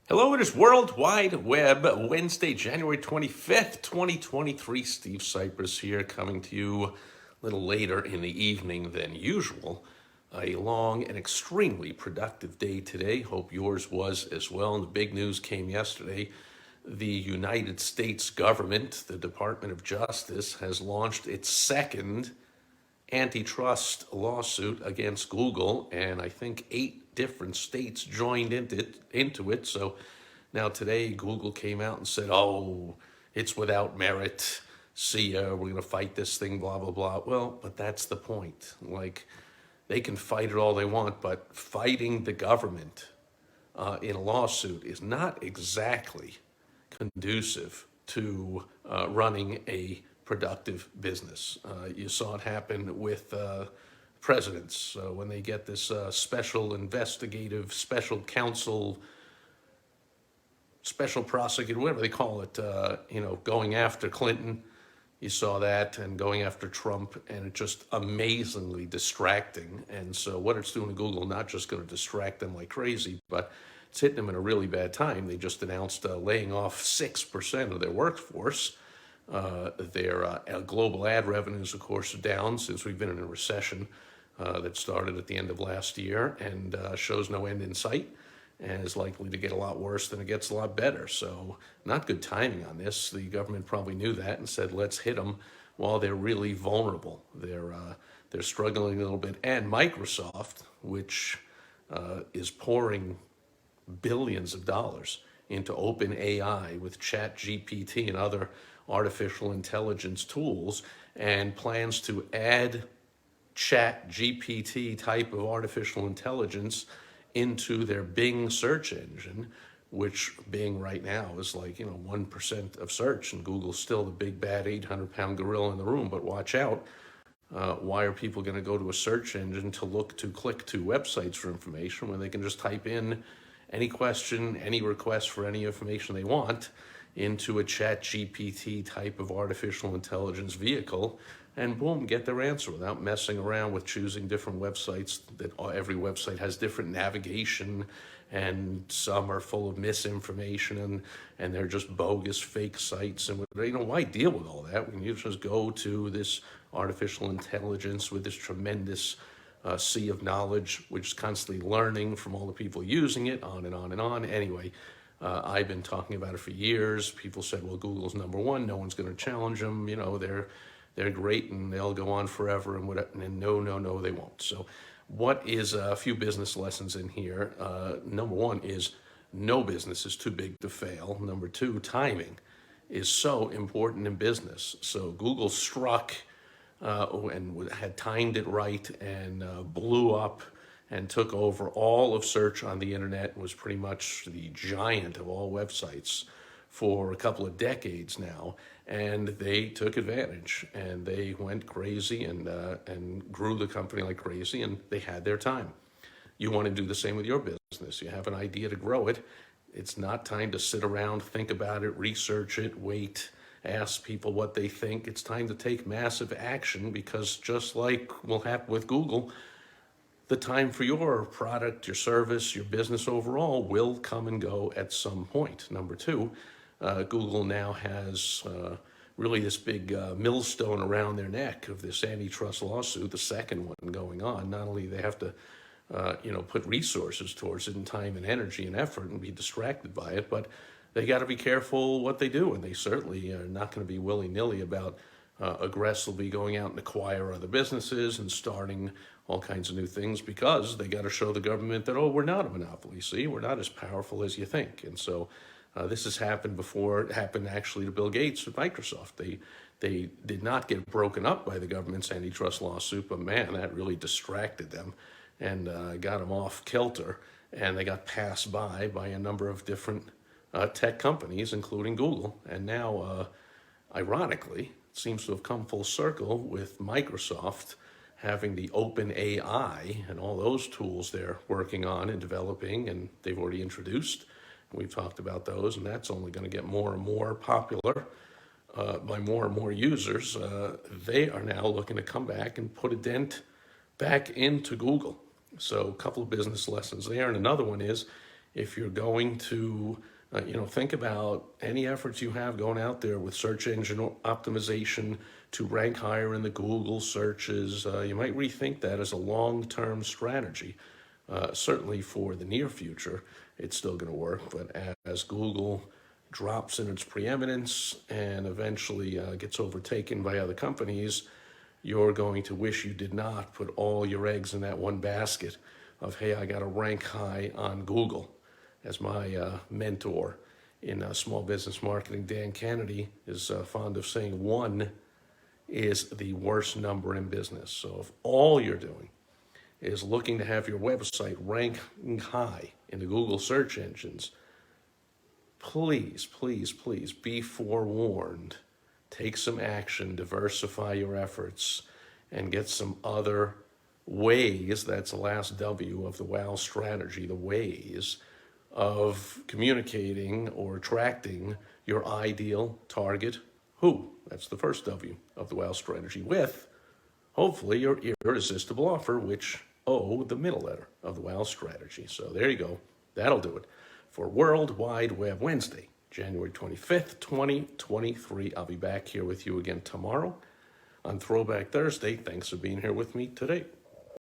Hello, it is World Wide Web, Wednesday, January 25th, 2023. Steve Sipress here, coming to you a little later in the evening than usual. A long and extremely productive day today. Hope yours was as well. And the big news came yesterday. The United States government, the Department of Justice, has launched its second antitrust lawsuit against Google, and I think 8 different states joined into it. So now today, Google came out and said, "Oh, it's without merit. See ya. We're going to fight this thing." Blah blah blah. Well, but that's the point. Like, they can fight it all they want, but fighting the government in a lawsuit is not exactly conducive to running a productive business. You saw it happen with presidents when they get this special investigative, special counsel, special prosecutor, whatever they call it, going after Clinton. You saw that, and going after Trump, and it's just amazingly distracting. And so what it's doing to Google, not just going to distract them like crazy, but it's hitting them in a really bad time. They just announced laying off 6% of their workforce. Their global ad revenues, of course, are down since we've been in a recession that started at the end of last year and shows no end in sight, and is likely to get a lot worse than it gets a lot better. So not good timing on this. The government probably knew that and said, let's hit them while they're really vulnerable. They're struggling a little bit. And Microsoft, which is pouring billions of dollars into OpenAI with ChatGPT and other artificial intelligence tools, and plans to add ChatGPT type of artificial intelligence into their Bing search engine, which Bing right now is like, 1% of search, and Google's still the big bad 800-pound gorilla in the room. But watch out. Why are people going to go to a search engine to click to websites for information when they can just type in any question, any request for any information they want into a ChatGPT type of artificial intelligence vehicle, and boom, get their answer without messing around with choosing different websites. That every website has different navigation, and some are full of misinformation, and they're just bogus fake sites. And why deal with all that when you just go to this artificial intelligence with this tremendous sea of knowledge, which is constantly learning from all the people using it, on and on and on. Anyway, I've been talking about it for years. People said, well, Google's number one. No one's going to challenge them. They're great and they'll go on forever. And no, they won't. So what is a few business lessons in here? Number one is no business is too big to fail. Number two, timing is so important in business. So Google struck and had timed it right, and blew up and took over all of search on the internet, and was pretty much the giant of all websites for a couple of decades now. And they took advantage, and they went crazy, and grew the company like crazy, and they had their time. You want to do the same with your business. You have an idea to grow it. It's not time to sit around, think about it, research it, wait, ask people what they think. It's time to take massive action, because just like will happen with Google, the time for your product, your service, your business overall will come and go at some point. Number two, Google now has really this big millstone around their neck of this antitrust lawsuit, the second one going on. Not only they have to put resources towards it, and time and energy and effort, and be distracted by it, but they got to be careful what they do. And they certainly are not going to be willy-nilly about aggressively going out and acquire other businesses and starting all kinds of new things, because they got to show the government that, oh, we're not a monopoly. See, we're not as powerful as you think. And so this has happened before. It happened actually to Bill Gates with Microsoft. They did not get broken up by the government's antitrust lawsuit, but man, that really distracted them and got them off kilter, and they got passed by a number of different tech companies, including Google. And now, ironically, it seems to have come full circle with Microsoft having the OpenAI and all those tools they're working on and developing, and they've already introduced. We've talked about those, and that's only going to get more and more popular by more and more users. They are now looking to come back and put a dent back into Google. So a couple of business lessons there. And another one is, If you're going to, think about any efforts you have going out there with search engine optimization to rank higher in the Google searches. You might rethink that as a long-term strategy. Certainly for the near future, it's still going to work, but as Google drops in its preeminence and eventually gets overtaken by other companies, you're going to wish you did not put all your eggs in that one basket of, hey, I got to rank high on Google. As my mentor in small business marketing, Dan Kennedy, is fond of saying, one is the worst number in business. So if all you're doing is looking to have your website rank high in the Google search engines, please, please, please be forewarned. Take some action, diversify your efforts, and get some other ways, that's the last W of the WOW strategy, the ways of communicating or attracting your ideal target who. That's the first W of the WOW strategy, with hopefully your irresistible offer, which O, the middle letter of the WOW strategy. So there you go. That'll do it for World Wide Web Wednesday, January 25th, 2023. I'll be back here with you again tomorrow on Throwback Thursday. Thanks for being here with me today.